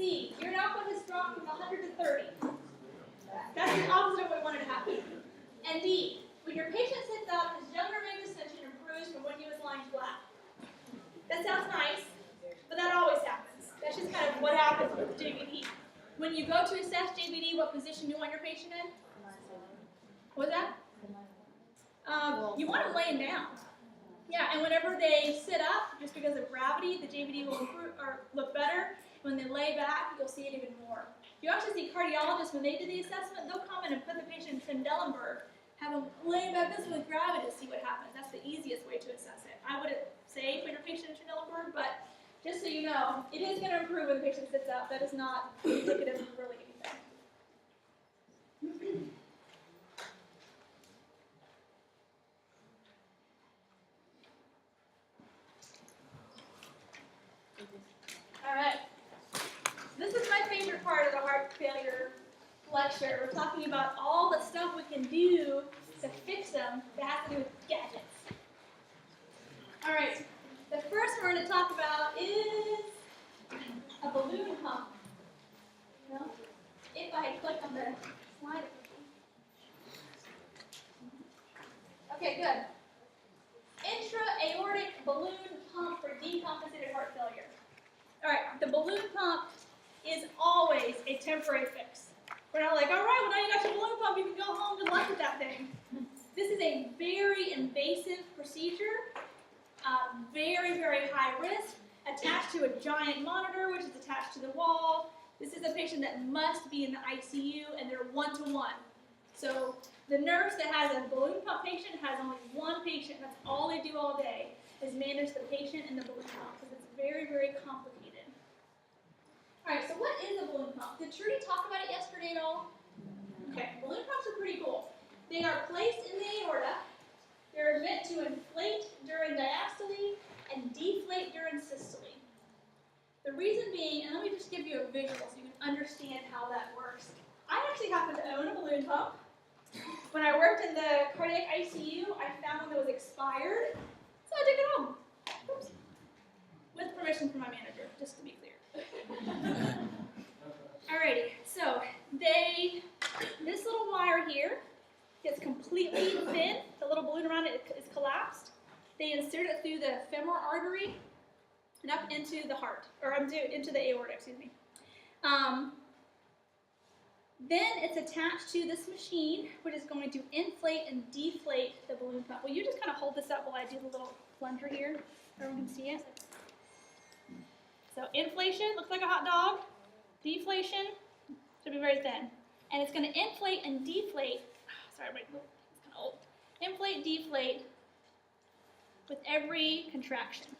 C, urine output has dropped from 100 to 30. That's the opposite of what we wanted to happen. And D, when your patient sits up, his younger vagus distension improves from when he was lying flat. That sounds nice, but that always happens. That's just kind of what happens with JVD. When you go to assess JVD, what position do you want your patient in? What was that? You want them laying down. Yeah, and whenever they sit up, just because of gravity, the JVD will improve or look better. When they lay back, you'll see it even more. You actually see cardiologists, when they do the assessment, they'll come in and put the patient in Trendelenburg, have them lay back this with gravity to see what happens. That's the easiest way to assess it. I wouldn't say put your patient in Trendelenburg, but just so you know, it is going to improve when the patient sits up. That is not indicative of really anything. All right. This is my favorite part of the heart failure lecture. We're talking about all the stuff we can do to fix them that has to do with gadgets. All right. The first one we're going to talk about is a balloon pump. No? If I had clicked on the slide. Okay, good. Intra-aortic balloon pump for decompensated heart failure. All right, the balloon pump is always a temporary fix. We're not like, all right, well, now you got your balloon pump, you can go home, good luck with that thing. This is a very invasive procedure, very, very high risk, attached to a giant monitor, which is attached to the wall. This is a patient that must be in the ICU, and they're one-to-one. So the nurse that has a balloon pump patient has only one patient. That's all they do all day, is manage the patient and the balloon pump, because it's very, very complicated. All right, so what is a balloon pump? Did Trudy talk about it yesterday at all? Okay, balloon pumps are pretty cool. They are placed in the aorta. They're meant to inflate during diastole and deflate during systole. The reason being, and let me just give you a visual so you can understand how that works. I actually happen to own a balloon pump. When I worked in the cardiac ICU, I found one that was expired, so I took it home. Oops. With permission from my manager, just to be clear. Alrighty, so this little wire here gets completely thin. The little balloon around it is collapsed. They insert it through the femoral artery and up into the heart, or into the aorta, excuse me. Then it's attached to this machine, which is going to inflate and deflate the balloon pump. Will you just kind of hold this up while I do the little plunger here? Everyone can see it. So inflation, looks like a hot dog. Deflation, should be very thin. And it's going to inflate and deflate. Sorry, it's kind of old. Inflate, deflate with every contraction.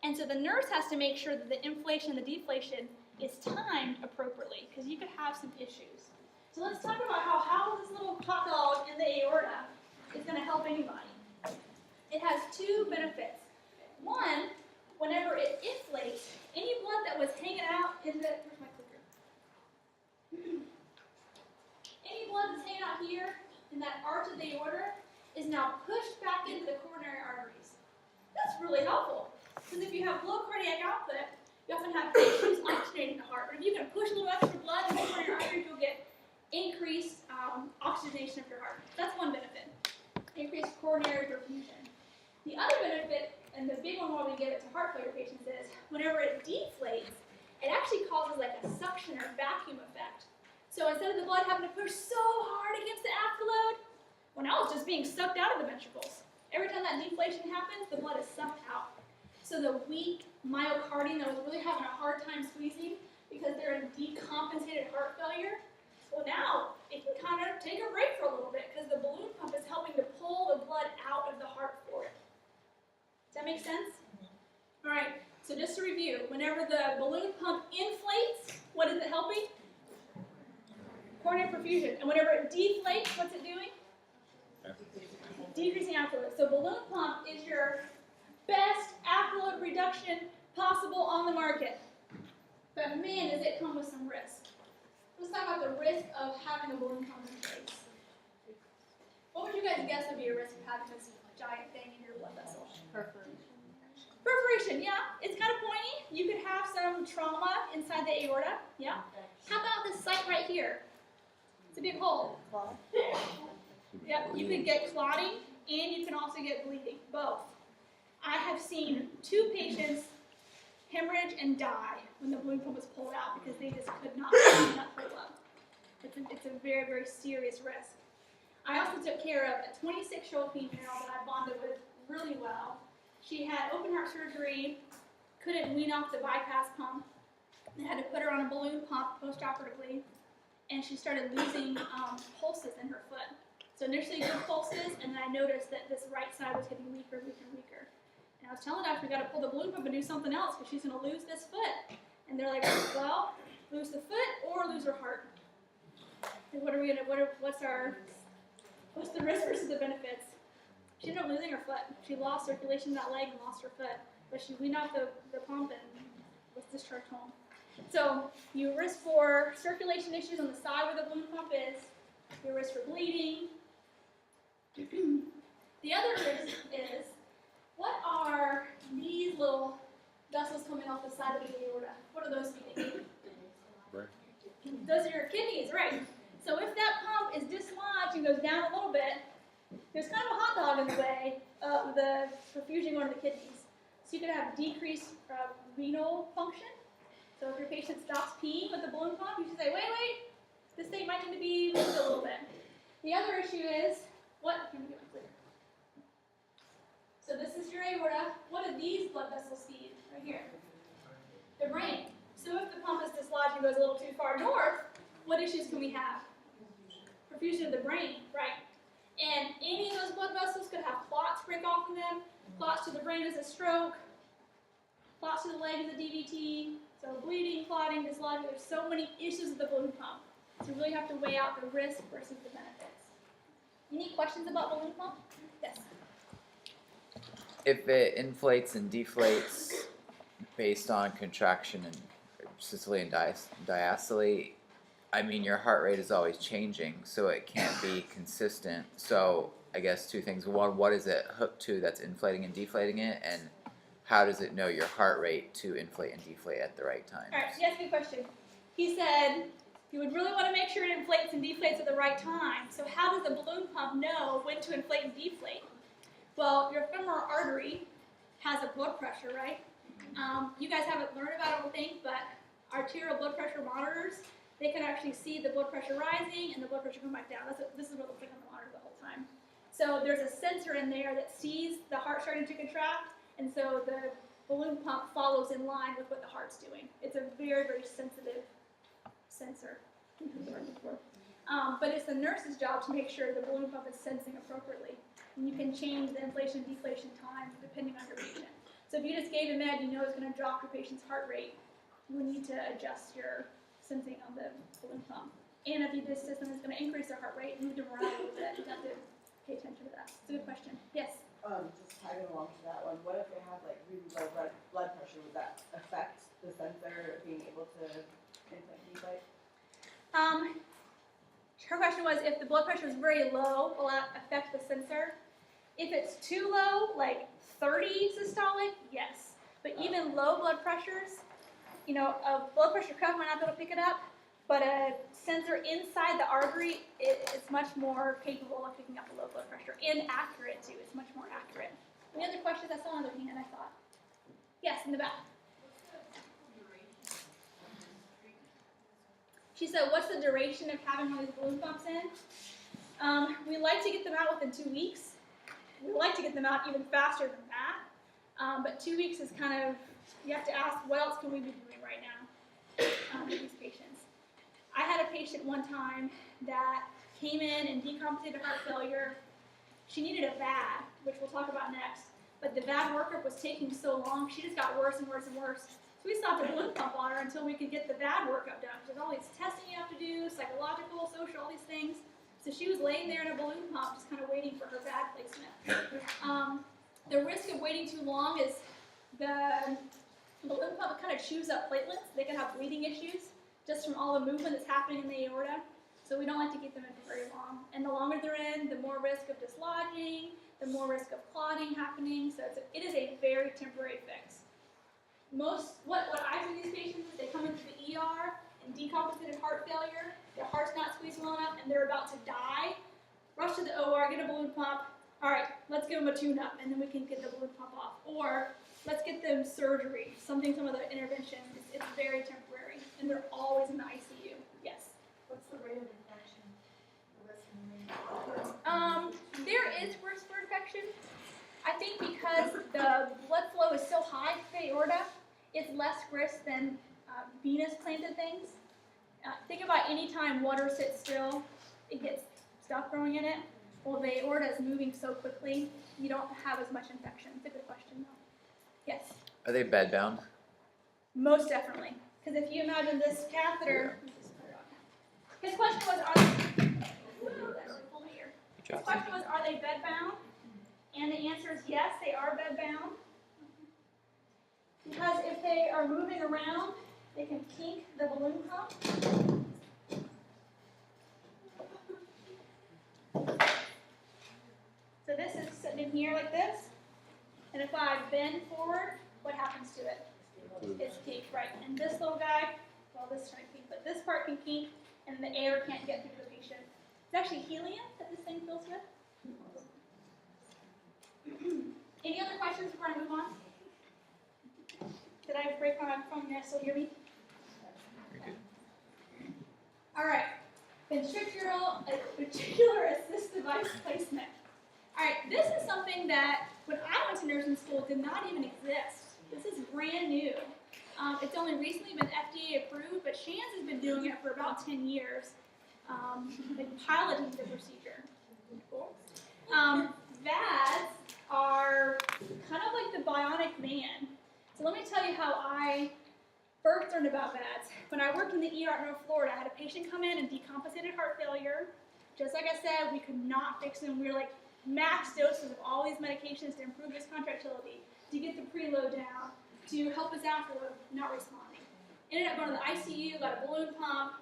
And so the nurse has to make sure that the inflation and the deflation is timed appropriately, because you could have some issues. So let's talk about how this little hot dog in the aorta is going to help anybody. It has two benefits. One, whenever it inflates, any blood that was hanging out in the, where's my clicker? Any blood that's hanging out here in that arch of the aorta is now pushed back into the coronary arteries. That's really helpful, because if you have low cardiac output, you often have issues oxygenating the heart. But if you can push a little extra blood into the coronary arteries, you'll get increased oxygenation of your heart. That's one benefit. Increased coronary perfusion. The other benefit, and the big one where we give it to heart failure patients, is whenever it deflates, it actually causes like a suction or vacuum effect. So instead of the blood having to push so hard against the afterload, well, now it's just being sucked out of the ventricles. Every time that deflation happens, the blood is sucked out. So the weak myocardium that was really having a hard time squeezing because they're in decompensated heart failure, well, now it can kind of take a break for a little bit because the balloon pump is helping to pull the blood out of the heart for it. Does that make sense? All right, so just to review, whenever the balloon pump inflates, what is it helping? Coronary perfusion. And whenever it deflates, what's it doing? Decreasing afterload. So balloon pump is your best afterload reduction possible on the market. But man, does it come with some risk. Let's talk about the risk of having a balloon pump in place. What would you guys guess would be a risk of having this giant thing in your blood vessel? Perforation. Perforation, yeah. It's kind of pointy. you could have some trauma inside the aorta. Yeah. How about this site right here? It's a big hole. Yep. You could get clotting, and you can also get bleeding. Both. I have seen 2 patients hemorrhage and die when the balloon pump was pulled out because they just could not pull up. It's a very, very serious risk. I also took care of a 26-year-old female that I bonded with really well. She had open heart surgery, couldn't wean off the bypass pump. They had to put her on a balloon pump post-operatively, and she started losing pulses in her foot. So initially good pulses, and then I noticed that this right side was getting weaker, weaker, weaker. And I was telling her, we got to pull the balloon pump and do something else because she's going to lose this foot. And they're like, well, lose the foot or lose her heart. And what are we gonna? What's the risk versus the benefits? She ended up losing her foot. She lost circulation in that leg and lost her foot. But she weaned off the pump and was discharged home. So you risk for circulation issues on the side where the balloon pump is. You risk for bleeding. The other risk is, what are these little vessels coming off the side of the aorta? What are those feeding? Those are your kidneys, right? So if that pump is dislodged and goes down a little bit, there's kind of a hot dog in the way of the perfusion going to the kidneys. So you could have decreased renal function. So if your patient stops peeing with the balloon pump, you should say, wait, this thing might need to be moved a little bit. The other issue is, can we get it clear? So this is your aorta. What do these blood vessels feed? Right here. The brain. So if the pump is dislodged and goes a little too far north, what issues can we have? Perfusion of the brain, right? And any of those blood vessels could have clots break off in them. Clots to the brain is a stroke. Clots to the leg is a DVT. So bleeding, clotting, dislodging. There's so many issues with the balloon pump. So you really have to weigh out the risk versus the benefits. Any questions about balloon pump? Yes. If it inflates and deflates based on contraction and systole and diastole, I mean, your heart rate is always changing, so it can't be consistent. So I guess 2 things. One, what is it hooked to that's inflating and deflating it? And how does it know your heart rate to inflate and deflate at the right time? All right, so that's a good question. He said you would really want to make sure it inflates and deflates at the right time. So how does the balloon pump know when to inflate and deflate? Well, your femoral artery has a blood pressure, right? You guys haven't learned about it, I don't think, but arterial blood pressure monitors, they can actually see the blood pressure rising and the blood pressure come back down. This is what looks like on the monitor the whole time. So there's a sensor in there that sees the heart starting to contract, and so the balloon pump follows in line with what the heart's doing. It's a very, very sensitive sensor. But it's the nurse's job to make sure the balloon pump is sensing appropriately. And you can change the inflation and deflation time depending on your patient. So if you just gave a med, you know it's going to drop your patient's heart rate. You need to adjust your sensing on the balloon pump. And if this system is going to increase their heart rate, move them around a little bit. You have to pay attention to that. It's a good question. Yes? Just tagging along to that one, what if they have like really low blood pressure? Would that affect the sensor being able to inflate and deflate? Her question was, if the blood pressure is very low, will that affect the sensor? If it's too low, like 30 systolic, yes. But even low blood pressures, you know, a blood pressure cuff might not be able to pick it up, but a sensor inside the artery is much more capable of picking up the low blood pressure, and accurate too. It's much more accurate. Any other questions? I saw another hand, I thought. Yes, in the back. She said, what's the duration of having one of these balloon pumps in? We like to get them out within 2 weeks. We like to get them out even faster than that. But 2 weeks is kind of, you have to ask, what else can we be doing right now with these patients? I had a patient one time that came in and decompensated heart failure. She needed a VAD, which we'll talk about next. But the VAD workup was taking so long, she just got worse and worse and worse. So we stopped the balloon pump on her until we could get the VAD workup done. There's all these testing you have to do, psychological, social, all these things. So she was laying there in a balloon pump, just kind of waiting for her VAD placement. The risk of waiting too long is the balloon pump kind of chews up platelets. They can have bleeding issues just from all the movement that's happening in the aorta. So we don't like to keep them in for very long. And the longer they're in, the more risk of dislodging, the more risk of clotting happening. So it is a very temporary fix. what I do these patients is they come into the ER in decompensated heart failure, their heart's not squeezing well enough, and they're about to die. Rush to the OR, get a balloon pump. All right, let's give them a tune-up, and then we can get the balloon pump off. Or let's get them surgery, some other intervention. It's very temporary, and they're always in the ICU. Yes. What's the rate of infection? The risk and rate? There is risk for infection. I think because the blood flow is so high to the aorta, it's less risk than venous planted things. Think about any time water sits still, it gets stuff growing in it. Well, the aorta is moving so quickly, you don't have as much infection. It's a good question, though. Yes? Are they bed bound? Most definitely. Because if you imagine this catheter, his question was, are they bed bound? And the answer is yes, they are bed bound. Because if they are moving around, they can kink the balloon pump. So this is sitting in here like this. And if I bend forward, what happens to it? It's kinked, right? And this little guy, well, this is trying to kink, but this part can kink, and the air can't get through the patient. It's actually helium that this thing fills with. Any other questions before I move on? Did I break my microphone? Can you guys still hear me? All right. Ventricular assist device placement. All right, this is something that when I went to nursing school did not even exist. This is brand new. It's only recently been FDA approved, but Shands has been doing it for about 10 years, piloting the procedure. Cool. VADs are kind of like the bionic man. So let me tell you how I first learned about VADs. When I worked in the ER in North Florida, I had a patient come in decompensated heart failure. Just like I said, we could not fix him. We were like max doses of all these medications to improve his contractility, to get the preload down, to help his afterload, not responding. Ended up going to the ICU, got a balloon pump.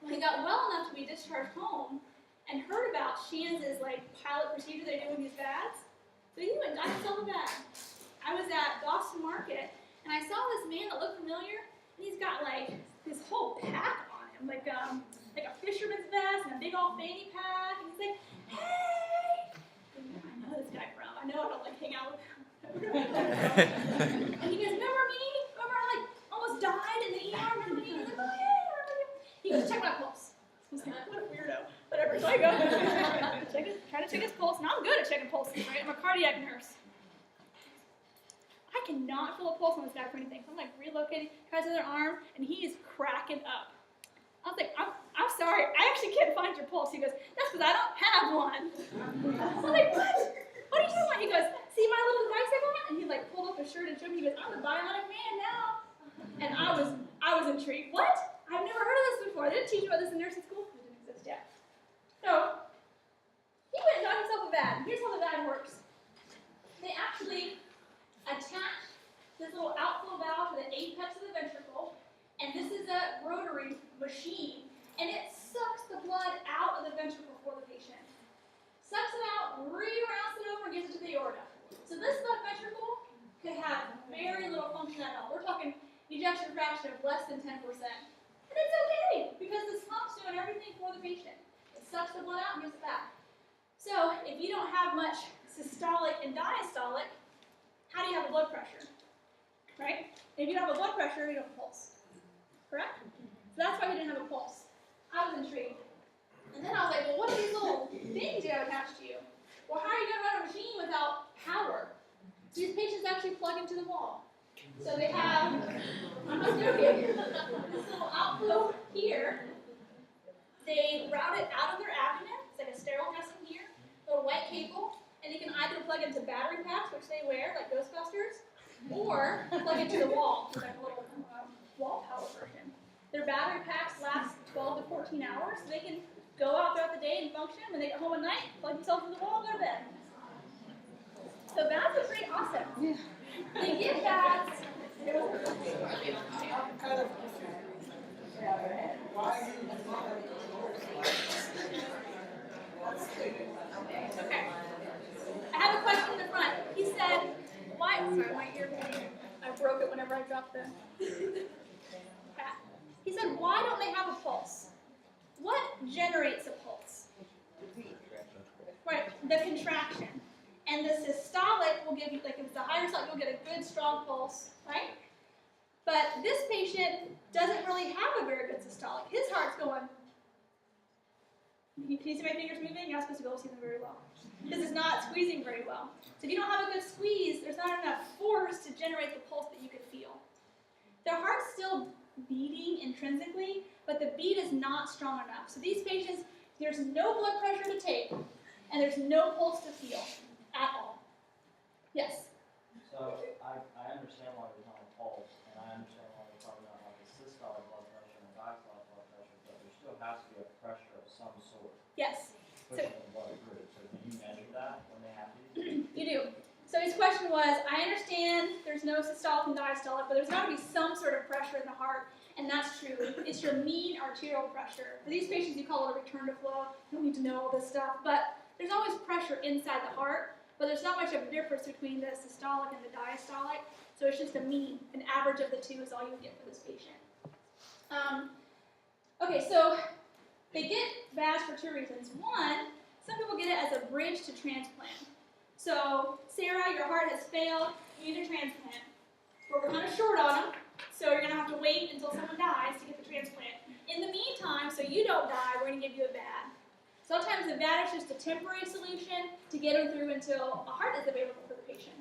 When he got well enough to be discharged home and heard about Shands' like pilot procedure they do with these VADs, so he went and got himself a VAD. I was at Boston Market and I saw this man that looked familiar, and he's got like this whole pack on him, like a fisherman's vest and a big old fanny pack, and he's like, hey! I know this guy from, I know I don't like hang out with him. And he goes, remember me? Remember I like almost died in the ER? Remember me? He's like, oh yeah, I remember you. He goes, check my pulse. I was like, what a weirdo. Whatever. So I go, try to check his pulse. And I'm good at checking pulses, right? I'm a cardiac nurse. I cannot feel a pulse on this guy for anything. So I'm like relocating, tries his other arm, and he is cracking up. I was like, I'm sorry, I actually can't find your pulse. He goes, that's because I don't have one. I'm like, what? What are you talking about? He goes, see my little device I got? And he like pulled up his shirt and showed me. He goes, I'm the bionic man now. And I was intrigued. What? I've never heard of this before. They didn't teach you about this in nursing school. It didn't exist yet. So he went and got himself a VAD. Here's how the VAD works. They actually attach this little outflow valve to the apex of the ventricle, and this is a rotary machine, and it sucks the blood out of the ventricle for the patient. Sucks it out, reroutes it over, and gives it to the aorta. So this left ventricle could have very little function at all. We're talking ejection fraction of less than 10%. And it's okay, because this pump's doing everything for the patient. It sucks the blood out and gives it back. So if you don't have much systolic and diastolic, how do you have a blood pressure? Right? If you don't have a blood pressure, you don't have a pulse. Correct? So that's why he didn't have a pulse. I was intrigued. And then I was like, well, what are these little things you have attached to you? Well, how are you going to run a machine without power? So these patients actually plug into the wall. So they have, I'm not joking, this little outflow here. They route it out of their abdomen. It's like a sterile dressing here. A white cable. And they can either plug into battery packs, which they wear, like Ghostbusters, or plug into the wall, so like a little wall power version. Their battery packs last 12 to 14 hours, so they can go out throughout the day and function. When they get home at night, plug themselves into the wall, go to bed. So VADs are pretty awesome. Yeah. They give VADs. Okay. I have a question in the front. He said, why? Sorry, my ear, I broke it when I whenever I drop the hat. He said, why don't they have a pulse? What generates a pulse? Right, the contraction. And the systolic will give you, like if it's a higher systolic, you'll get a good strong pulse, right? But this patient doesn't really have a very good systolic. His heart's going. Can you see my fingers moving? You're not supposed to be able to see them very well. This is not squeezing very well. So if you don't have a good squeeze, there's not enough force to generate the pulse that you could feel. Their heart's still beating intrinsically, but the beat is not strong enough. So these patients, there's no blood pressure to take, and there's no pulse to feel at all. Yes? So I understand why there's not a pulse, and I understand why we're talking about like a systolic blood pressure and a diastolic blood pressure, but there still has to be a pressure of some sort Yes. pushing the blood through. So do you measure that when they have these? You do. So his question was, I understand there's no systolic and diastolic, but there's got to be some sort of pressure in the heart, and that's true. It's your mean arterial pressure. For these patients, you call it a return to flow. You don't need to know all this stuff, but there's always pressure inside the heart, but there's not much of a difference between the systolic and the diastolic, so it's just a mean. An average of the two is all you get for this patient. Okay, so they get VAS for two reasons. One, some people get it as a bridge to transplant. So, Sarah, your heart has failed, you need a transplant. But we're kind of short on them, so you're going to have to wait until someone dies to get the transplant. In the meantime, so you don't die, we're going to give you a VAD. Sometimes the VAD is just a temporary solution to get them through until a heart is available for the patient.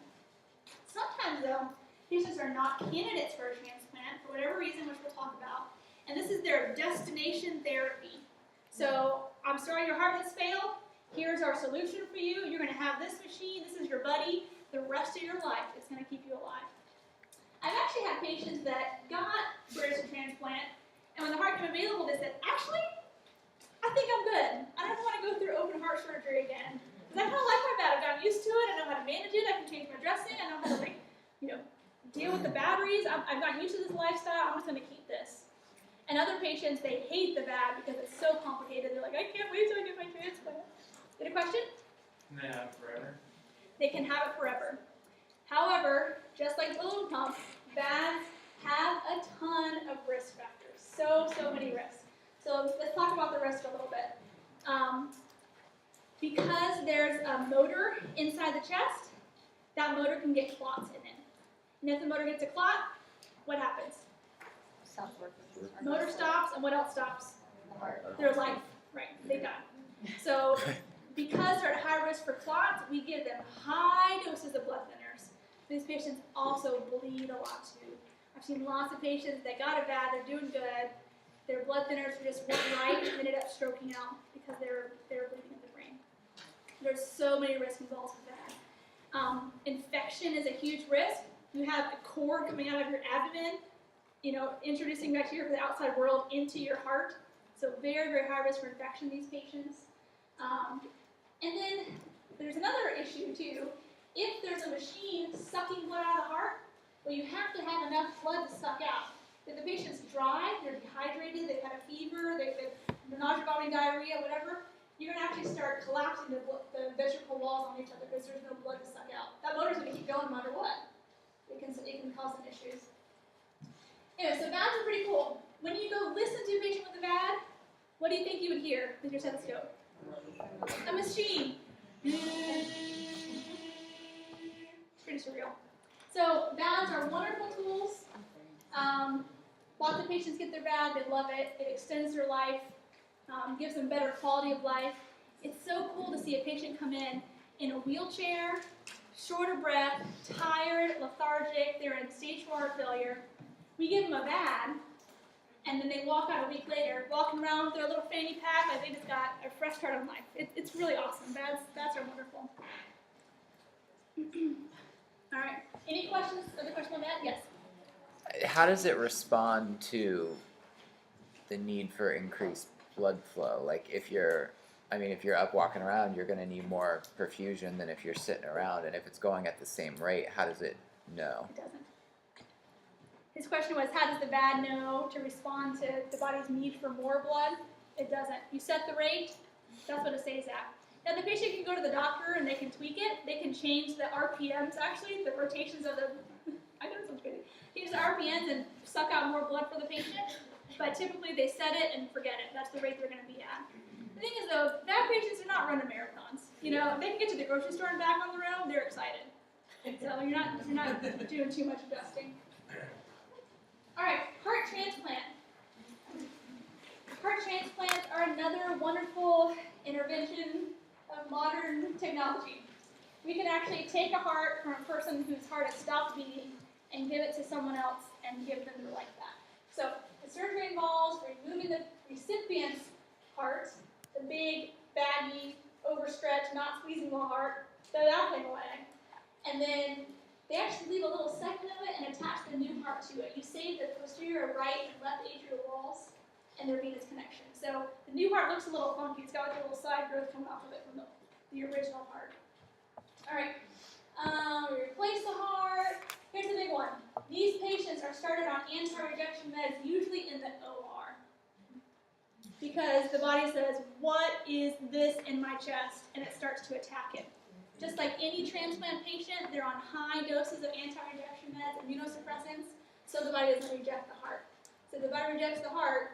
Sometimes, though, patients are not candidates for a transplant for whatever reason, which we'll talk about. And this is their destination therapy. So, I'm sorry your heart has failed. Here's our solution for you. You're going to have this machine. This is your buddy. The rest of your life, it's going to keep you alive. I've actually had patients that got bridge to transplant, and when the heart came available, they said, actually, I think I'm good. I don't want to go through open heart surgery again. Because I kind of like my VAD. I've gotten used to it. I know how to manage it. I can change my dressing. I know how to, deal with the batteries. I've gotten used to this lifestyle. I'm just going to keep this. And other patients, they hate the VAD because it's so complicated. They're like, I can't wait till I get my transplant. Get a question? Can they have it forever? They can have it forever. However, just like balloon pump, VADs have a ton of risk factors. So many risks. So let's talk about the risk a little bit. Because there's a motor inside the chest, that motor can get clots in it. And if the motor gets a clot, what happens? Stops working. Motor stops, and what else stops? The heart. Their life. Right, they die. So because they're at high risk for clots, we give them high doses of blood thinners. These patients also bleed a lot too. I've seen lots of patients that got a VAD, they're doing good. Their blood thinners just weren't right and ended up stroking out because they're bleeding in the brain. There's so many risks involved with that. Infection is a huge risk. You have a cord coming out of your abdomen, introducing bacteria from the outside world into your heart. So very, very high risk for infection in these patients. And then there's another issue too. If there's a machine sucking blood out of the heart, well, you have to have enough blood to suck out. If the patient's dry, they're dehydrated, they've had a fever, they've nausea, vomiting, diarrhea, whatever, you're going to actually start collapsing the ventricle walls on each other because there's no blood to suck out. That motor's going to keep going no matter what. It can cause some issues. Anyway, so VADs are pretty cool. When you go listen to a patient with a VAD, what do you think you would hear with your stethoscope? A machine. It's pretty surreal. So VADs are wonderful tools. Lots of patients get their VAD, they love it. It extends their life, gives them better quality of life. It's so cool to see a patient come in a wheelchair, short of breath, tired, lethargic, they're in stage 4 heart failure. We give them a VAD, and then they walk out a week later, walking around with their little fanny pack like they just got a fresh start on life. It's really awesome. VADs are wonderful. All right. Any questions? Other questions on that? Yes. How does it respond to the need for increased blood flow? Like if you're up walking around, you're going to need more perfusion than if you're sitting around. And if it's going at the same rate, how does it know? It doesn't. His question was, how does the VAD know to respond to the body's need for more blood? It doesn't. You set the rate, that's what it stays at. Now the patient can go to the doctor and they can tweak it. They can change the RPMs actually, the rotations of the, I know it sounds crazy. You can the RPNs and suck out more blood for the patient, but typically they set it and forget it. That's the rate they're going to be at. The thing is, though, VAC patients are not running marathons. You know, if they can get to the grocery store and back on their own, they're excited. So you're not doing too much adjusting. All right, heart transplant. Heart transplants are another wonderful intervention of modern technology. We can actually take a heart from a person whose heart has stopped beating and give it to someone else and give them their life back. So the surgery involves removing the recipient's heart, the big, baggy, overstretched, not squeezable heart, throw that thing away. And then they actually leave a little section of it and attach the new heart to it. You save the posterior right and left atrial walls and their venous connection. So the new heart looks a little funky. It's got like a little side growth coming off of it from the original heart. All right, we replace the heart. Here's the big one. These patients are started on anti-rejection meds, usually in the OR, because the body says, what is this in my chest? And it starts to attack it. Just like any transplant patient, they're on high doses of anti-rejection meds, immunosuppressants, so the body doesn't reject the heart. So if the body rejects the heart,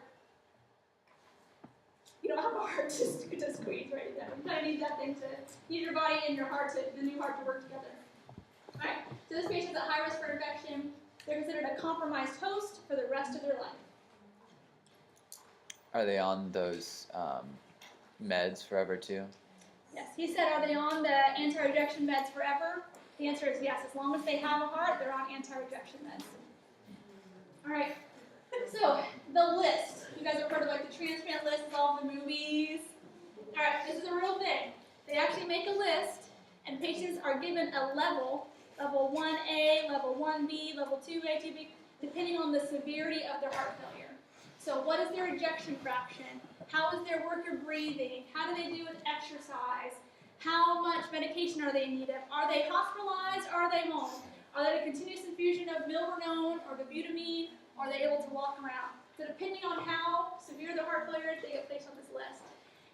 you don't have a heart to squeeze right there. You kind of need that thing to, need your body and your heart to, the new heart to work together. All right, so this patient's at high risk for infection. They're considered a compromised host for the rest of their life. Are they on those meds forever too? Yes, he said, are they on the anti-rejection meds forever? The answer is yes. As long as they have a heart, they're on anti-rejection meds. All right, so the list. You guys have heard of like the transplant list of all the movies. All right, this is a real thing. They actually make a list, and patients are given a level 1A, level 1B, level 2A, 2B, depending on the severity of their heart failure. So what is their ejection fraction? How is their worker breathing? How do they do with exercise? How much medication are they in need of? Are they hospitalized or are they home? Are they a continuous infusion of milrinone or dobutamine? Are they able to walk around? So depending on how severe the heart failure is, they get placed on this list.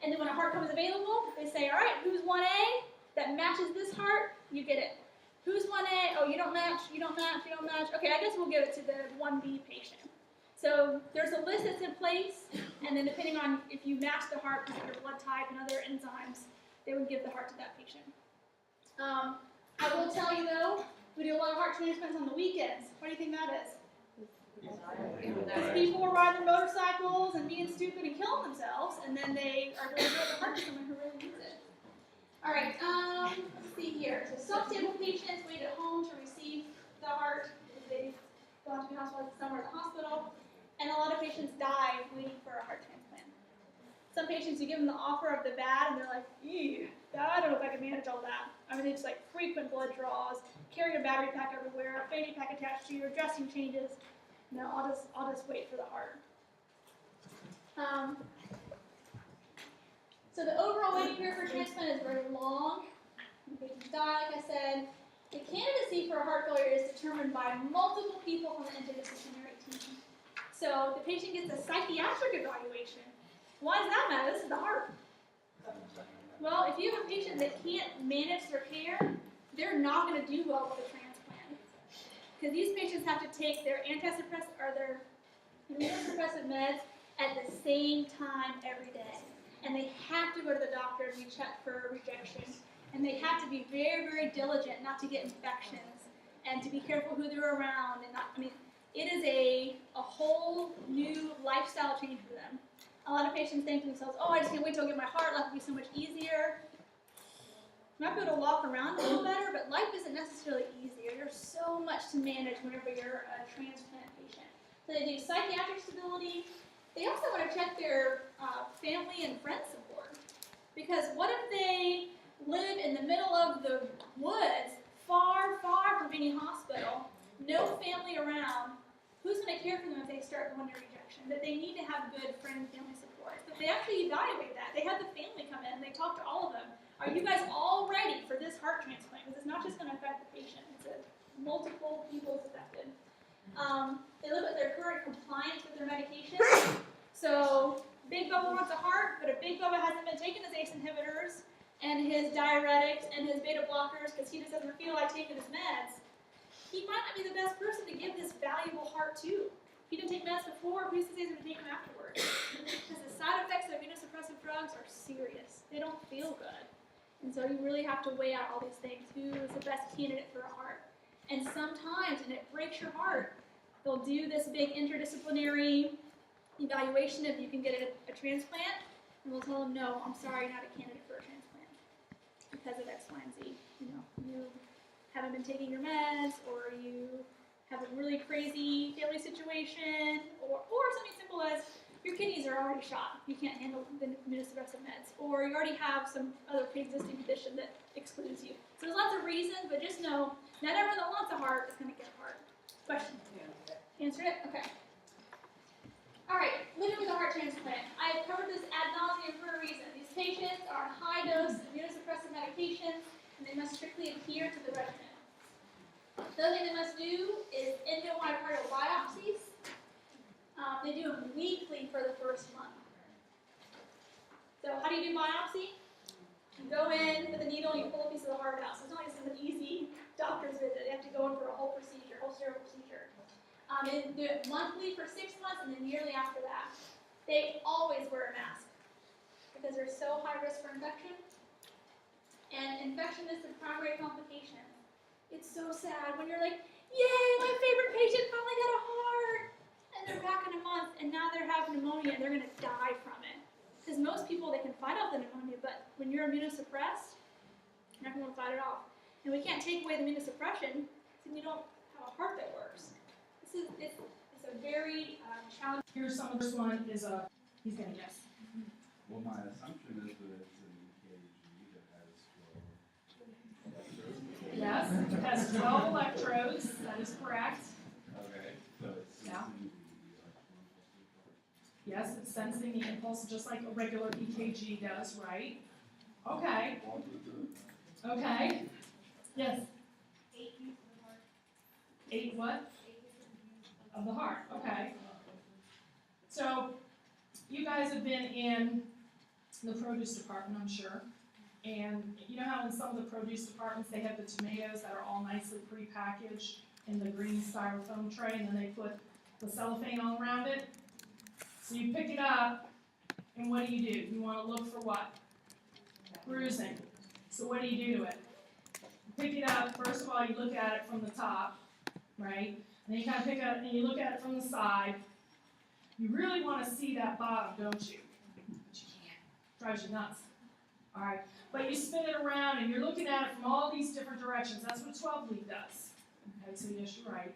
And then when a heart comes available, they say, all right, who's 1A that matches this heart? You get it. Who's 1A? Oh, you don't match, you don't match, you don't match. Okay, I guess we'll give it to the 1B patient. So there's a list that's in place, and then depending on if you match the heart with your blood type and other enzymes, they would give the heart to that patient. I will tell you though, we do a lot of heart transplants on the weekends. What do you think that is? Because people are riding their motorcycles and being stupid and killing themselves, and then they are going to give the heart to someone who really needs it. All right, let's see here. So self-stable patients wait at home to receive the heart. They go have to be hospitalized somewhere in the hospital. And a lot of patients die waiting for a heart transplant. Some patients, you give them the offer of the bad, and they're like, ew, I don't know if I can manage all that. I mean, it's like frequent blood draws, carry a battery pack everywhere, a fanny pack attached to your dressing changes. No, I'll just wait for the heart. So the overall waiting period for transplant is very long. Patients die, like I said. The candidacy for a heart failure is determined by multiple people from the interdisciplinary team. So the patient gets a psychiatric evaluation. Why does that matter? This is the heart. Well, if you have a patient that can't manage their care, they're not going to do well with a transplant. Because these patients have to take their antidepressant or their immunosuppressive meds at the same time every day. And they have to go to the doctor and be checked for rejection. And they have to be very, very diligent not to get infections and to be careful who they're around. And not, I mean, it is a whole new lifestyle change for them. A lot of patients think to themselves, oh, I just can't wait till I get my heart. Life will be so much easier. You might be able to walk around a little better, but life isn't necessarily easier. There's so much to manage whenever you're a transplant patient. So they do psychiatric stability. They also want to check their family and friend support. Because what if they live in the middle of the woods, far, far from any hospital, no family around? Who's going to care for them if they start going to rejection? That they need to have good friend and family support. But they actually evaluate that. They have the family come in, they talk to all of them. Are you guys all ready for this heart transplant? Because it's not just going to affect the patient. It's multiple people affected. They look at their current compliance with their medication. So Big Bubba wants a heart, but if Big Bubba hasn't been taking his ACE inhibitors and his diuretics and his beta blockers because he just doesn't feel like taking his meds, he might not be the best person to give this valuable heart too. If he didn't take meds before, who's to say he's going to take them afterwards? Because the side effects of immunosuppressive drugs are serious. They don't feel good. And so you really have to weigh out all these things. Who is the best candidate for a heart? And sometimes, and it breaks your heart, they'll do this big interdisciplinary evaluation if you can get a transplant, and we'll tell them, no, I'm sorry, you're not a candidate for a transplant because of X, Y, and Z. You know, you haven't been taking your meds, or you have a really crazy family situation, or something simple as your kidneys are already shot. You can't handle the immunosuppressive meds, or you already have some other pre-existing condition that excludes you. So there's lots of reasons, but just know, not everyone that wants a heart is going to get a heart. Question? Answered it? Okay. All right, living with a heart transplant. I've covered this ad nauseum for a reason. These patients are on high-dose immunosuppressive medications, and they must strictly adhere to the regimen. The other thing they must do is endomyocardial biopsies. They do them weekly for the first month. So how do you do biopsy? You go in with a needle and you pull a piece of the heart out. So it's not like it's an easy doctor's visit. They have to go in for a whole procedure, whole sterile procedure. They do it monthly for 6 months and then yearly after that. They always wear a mask because they're so high risk for infection. And infection is the primary complication. It's so sad when you're like, yay, my favorite patient finally got a heart. And they're back in a month and now they're having pneumonia and they're going to die from it. Because most people, they can fight off the pneumonia, but when you're immunosuppressed, you're not going to fight it off. And we can't take away the immunosuppression because you don't have a heart that works. It's a very challenging. Here's some of this one is he's gonna guess. Well, my assumption is that it's an EKG that has 12 electrodes. Yes, it has 12 electrodes, that is correct. Okay, so it's Yeah. sensing the electrical impulse. Yes, it's sensing the impulse just like a regular EKG does, right? Okay, okay. Yes, 8 beats of the heart. 8 what? 8 beats Of the heart, okay. So, you guys have been in the produce department, I'm sure. And you know how in some of the produce departments they have the tomatoes that are all nicely prepackaged in the green styrofoam tray, and then they put the cellophane all around it? So you pick it up, and what do? You want to look for what? Bruising. So what do you do to it? You pick it up, first of all, you look at it from the top, right? And then you kind of pick it up and you look at it from the side. You really want to see that bottom, don't you? But you can't. Drives you nuts. All right. But you spin it around and you're looking at it from all these different directions. That's what a 12 lead does. Okay, so yes, you're right.